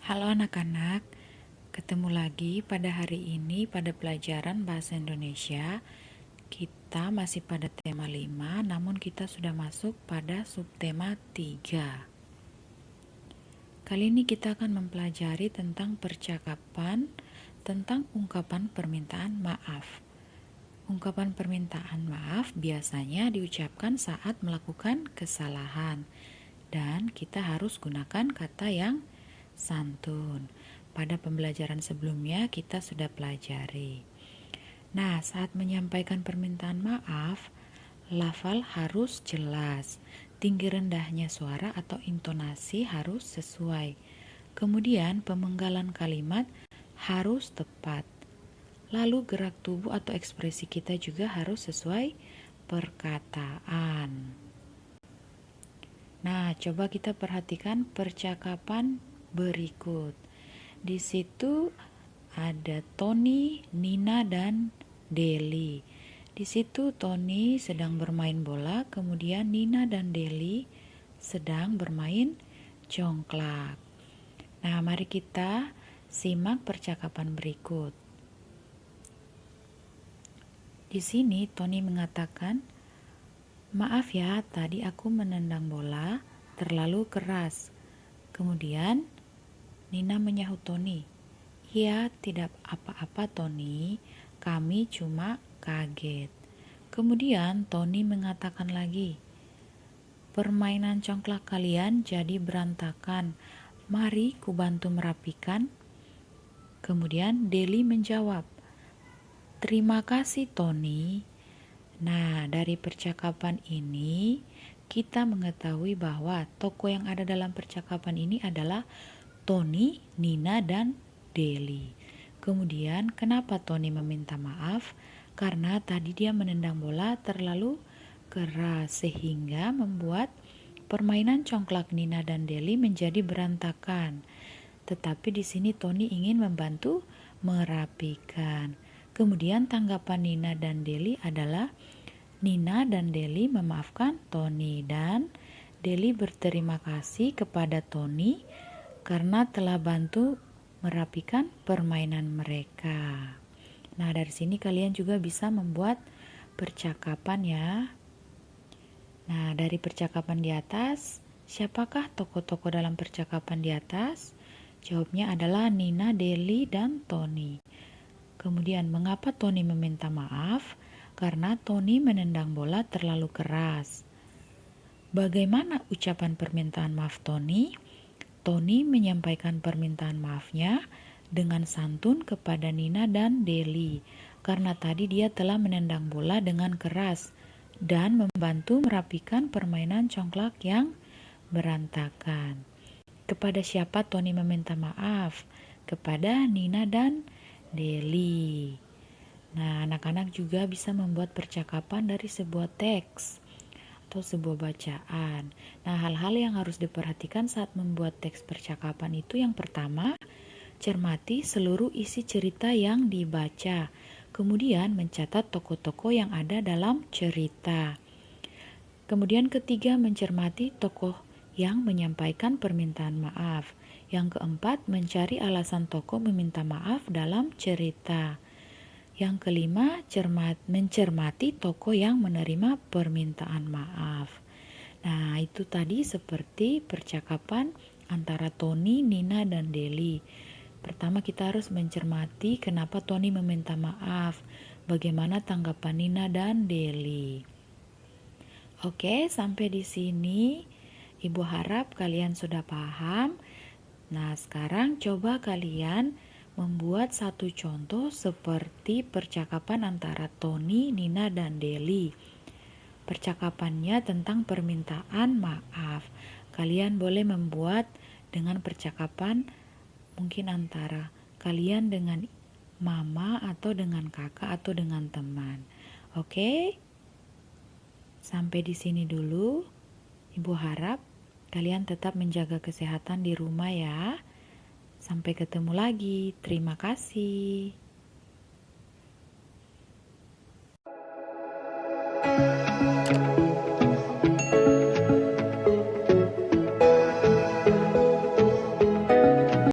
Halo anak-anak, ketemu lagi pada hari ini pada pelajaran Bahasa Indonesia. Kita masih pada tema 5, namun kita sudah masuk pada subtema 3. Kali ini kita akan mempelajari tentang percakapan tentang ungkapan permintaan maaf. Ungkapan permintaan maaf biasanya diucapkan saat melakukan kesalahan, dan kita harus gunakan kata yang santun. Pada pembelajaran sebelumnya kita sudah pelajari. Nah, saat menyampaikan permintaan maaf, lafal harus jelas, tinggi rendahnya suara atau intonasi harus sesuai. Kemudian pemenggalan kalimat harus tepat. Lalu gerak tubuh atau ekspresi kita juga harus sesuai perkataan. Nah, coba kita perhatikan percakapan berikut. Di situ ada Tony, Nina, dan Deli. Di situ Tony sedang bermain bola, kemudian Nina dan Deli sedang bermain congklak. Nah, mari kita simak percakapan berikut. Di sini Tony mengatakan, "Maaf ya, tadi aku menendang bola terlalu keras." Kemudian Nina menyahut Tony, "Ya, tidak apa-apa Tony, kami cuma kaget." Kemudian Tony mengatakan lagi, "Permainan congklak kalian jadi berantakan, mari kubantu merapikan." Kemudian Deli menjawab, "Terima kasih Tony." Nah, dari percakapan ini kita mengetahui bahwa tokoh yang ada dalam percakapan ini adalah Tony, Nina, dan Deli. Kemudian kenapa Tony meminta maaf? Karena tadi dia menendang bola terlalu keras sehingga membuat permainan congklak Nina dan Deli menjadi berantakan. Tetapi di sini Tony ingin membantu merapikan. Kemudian tanggapan Nina dan Deli adalah Nina dan Deli memaafkan Tony dan Deli berterima kasih kepada Tony karena telah bantu merapikan permainan mereka. Nah, dari sini kalian juga bisa membuat percakapan ya. Nah, dari percakapan di atas, siapakah tokoh-tokoh dalam percakapan di atas? Jawabnya adalah Nina, Deli, dan Tony. Kemudian, mengapa Tony meminta maaf? Karena Tony menendang bola terlalu keras. Bagaimana ucapan permintaan maaf Tony? Tony menyampaikan permintaan maafnya dengan santun kepada Nina dan Deli karena tadi dia telah menendang bola dengan keras dan membantu merapikan permainan congklak yang berantakan. Kepada siapa Tony meminta maaf? Kepada Nina dan Deli. Nah, anak-anak juga bisa membuat percakapan dari sebuah teks atau sebuah bacaan. Nah, hal-hal yang harus diperhatikan saat membuat teks percakapan itu yang pertama, cermati seluruh isi cerita yang dibaca. Kemudian mencatat tokoh-tokoh yang ada dalam cerita. Kemudian ketiga, mencermati tokoh yang menyampaikan permintaan maaf. Yang keempat, mencari alasan tokoh meminta maaf dalam cerita. Yang kelima, mencermati tokoh yang menerima permintaan maaf. Nah, itu tadi seperti percakapan antara Tony, Nina, dan Deli. Pertama kita harus mencermati kenapa Tony meminta maaf, bagaimana tanggapan Nina dan Deli. Oke, sampai di sini Ibu harap kalian sudah paham. Nah, sekarang coba kalian membuat satu contoh seperti percakapan antara Tony, Nina, dan Deli. Percakapannya tentang permintaan maaf. Kalian boleh membuat dengan percakapan mungkin antara kalian dengan mama atau dengan kakak atau dengan teman. Oke? Sampai di sini dulu. Ibu harap kalian tetap menjaga kesehatan di rumah ya. Sampai ketemu lagi. Terima kasih.